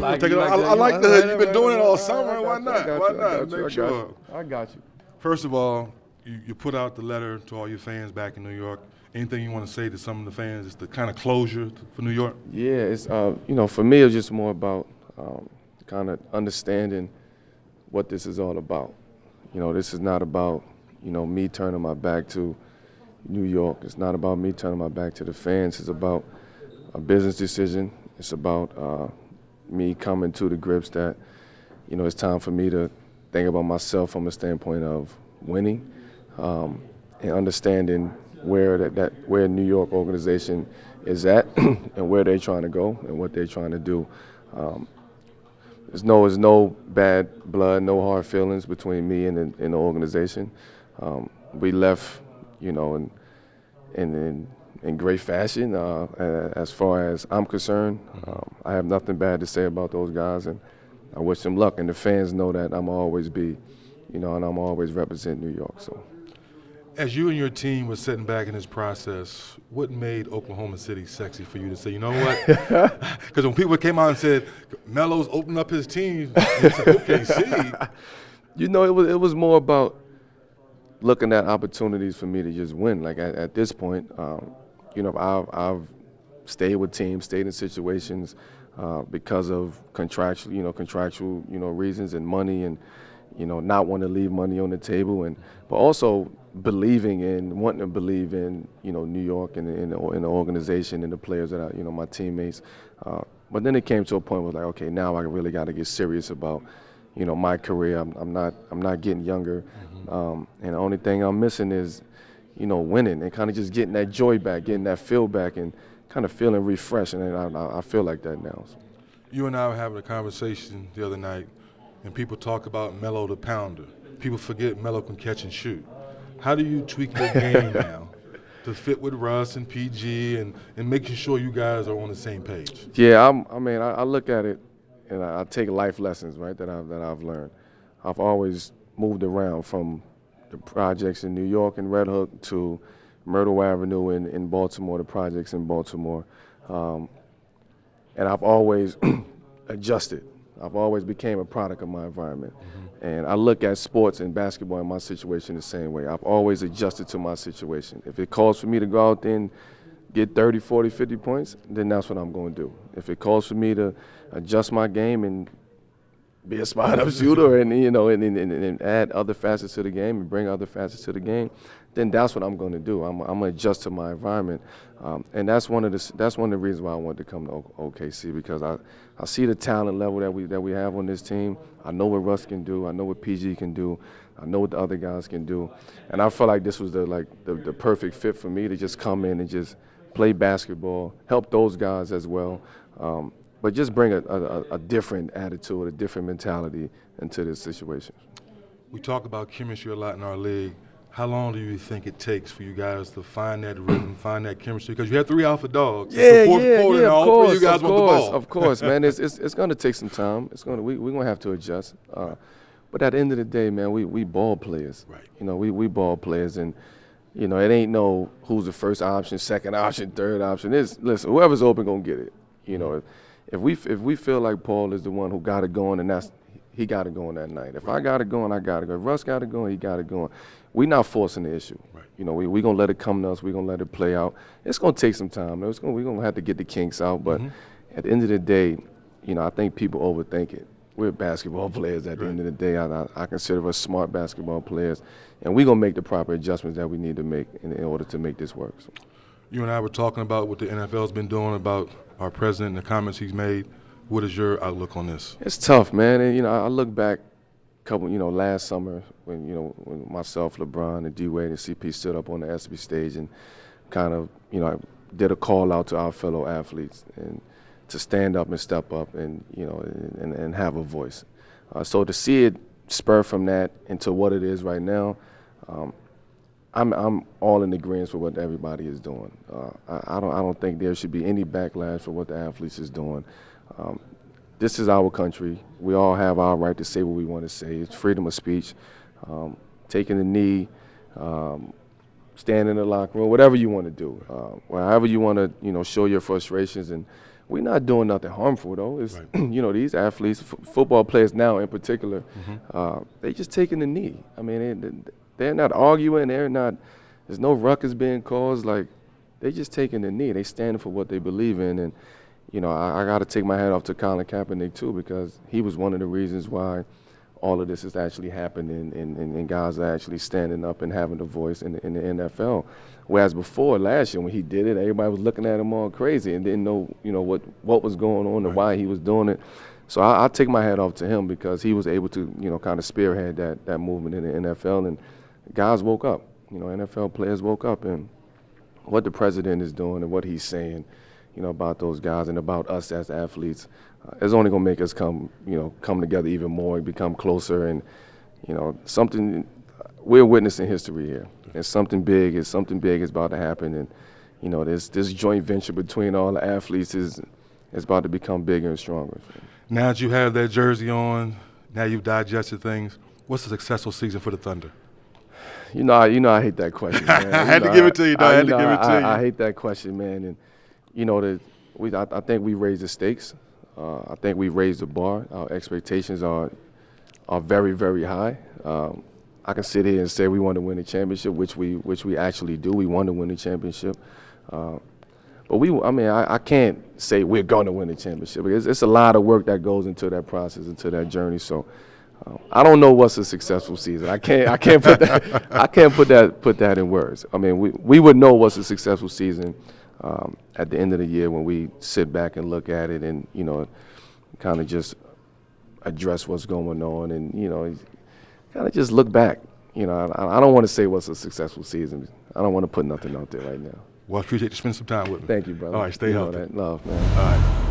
I like the hood. You've been doing it all summer. Why not? Why not? Make sure. I got you. First of all, you put out the letter to all your fans back in New York. Anything you want to say to some of the fans? It's the kind of closure for New York. Yeah, it's for me, it's just more about kind of understanding what this is all about. This is not about me turning my back to New York. It's not about me turning my back to the fans. It's about a business decision. It's about me coming to the grips that it's time for me to think about myself from a standpoint of winning and understanding where where New York organization is at and where they're trying to go and what they're trying to do. There's no bad blood, no hard feelings between me and the organization. We left, in great fashion. As far as I'm concerned, I have nothing bad to say about those guys, and I wish them luck. And the fans know that I'm always and I'm always represent New York. So. As you and your team were sitting back in this process, what made Oklahoma City sexy for you to say, you know what? Because when people came out and said, Melo's opened up his team, you said, OKC. It was more about looking at opportunities for me to just win. Like at this point, I've stayed with teams, stayed in situations because of contractual reasons and money and, not wanting to leave money on the table, but also wanting to believe in, New York and in the organization and the players that my teammates. But then it came to a point where like, okay, now I really got to get serious about, my career. I'm not getting younger, and the only thing I'm missing is, winning and kind of just getting that joy back, getting that feel back, and kind of feeling refreshed. And I feel like that now. So. You and I were having a conversation the other night, and people talk about Melo the pounder. People forget Melo can catch and shoot. How do you tweak your game now to fit with Russ and PG and making sure you guys are on the same page? Yeah, I look at it and I take life lessons, right, that I've learned. I've always moved around from the projects in New York and Red Hook to Myrtle Avenue in Baltimore, the projects in Baltimore. And I've always adjusted. I've always became a product of my environment. And I look at sports and basketball in my situation the same way. I've always adjusted to my situation. If it calls for me to go out there and get 30, 40, 50 points, then that's what I'm going to do. If it calls for me to adjust my game and be a spot-up shooter and add other facets to the game and bring other facets to the game, then that's what I'm going to do. I'm going to adjust to my environment, and that's one of the reasons why I wanted to come to OKC, because I see the talent level that we have on this team. I know what Russ can do. I know what PG can do. I know what the other guys can do, and I felt like this was the perfect fit for me to just come in and just play basketball, help those guys as well. But just bring a different attitude, a different mentality into this situation. We talk about chemistry a lot in our league. How long do you think it takes for you guys to find that rhythm, find that chemistry? Because you had 3 alpha dogs. Yeah, it's the fourth quarter, and all course, 3 of you guys want the ball. Of course, man. It's going to take some time. We're going to have to adjust. But at the end of the day, man, we ball players. Right. We ball players, and it ain't no who's the first option, second option, third option. Listen, whoever's open gonna get it. If we feel like Paul is the one who got it going, and he got it going that night. If I got it going, I got it going. If Russ got it going, he got it going. We're not forcing the issue. Right. We're going to let it come to us. We're going to let it play out. It's going to take some time. We're going to have to get the kinks out. But at the end of the day, I think people overthink it. We're basketball players at the end of the day. I consider us smart basketball players. And we're going to make the proper adjustments that we need to make in order to make this work. So. You and I were talking about what the NFL's been doing, about our president and the comments he's made. What is your outlook on this? It's tough, man. And, I look back last summer when myself, LeBron, and D-Wade and CP stood up on the ESPY stage and kind of, did a call out to our fellow athletes and to stand up and step up and, and have a voice. So to see it spur from that into what it is right now, I'm all in agreement with what everybody is doing. I don't think there should be any backlash for what the athletes is doing. This is our country. We all have our right to say what we want to say. It's freedom of speech. Taking the knee, stand in the locker room, whatever you want to do. However you want to, show your frustrations and we're not doing nothing harmful though. It's Right. you know, these athletes, football players now in particular, they just taking the knee. I mean, they're not arguing. They're not. There's no ruckus being caused. Like they just taking the knee. They standing for what they believe in. And you know, I got to take my hat off to Colin Kaepernick too, because he was one of the reasons why all of this is actually happening, and guys are actually standing up and having a voice in the NFL. Whereas before, last year when he did it, everybody was looking at him all crazy and didn't know, you know, what was going on and why he was doing it. So I take my hat off to him, because he was able to, you know, kind of spearhead that movement in the NFL, and guys woke up. You know, NFL players woke up, and what the president is doing and what he's saying, you know, about those guys and about us as athletes, is only going to make us come together even more, become closer, and, you know, something we're witnessing history here. And something big is about to happen, and, you know, this joint venture between all the athletes is about to become bigger and stronger. Now that you have that jersey on, now you've digested things, what's a successful season for the Thunder? You know, I hate that question, man. I had to give it to you, though. I hate that question, man. And, you know, I think we raised the stakes. I think we raised the bar. Our expectations are very, very high. I can sit here and say we want to win the championship, which we actually do. We want to win the championship. But I can't say we're going to win the championship. It's a lot of work that goes into that process, into that journey. So I don't know what's a successful season. I can't put that in words. I mean, we would know what's a successful season at the end of the year when we sit back and look at it and, you know, kind of just address what's going on and, you know, kind of just look back. You know, I don't want to say what's a successful season. I don't want to put nothing out there right now. Well, I appreciate you spending some time with me. Thank you, brother. All right, stay healthy. That love, man. All right.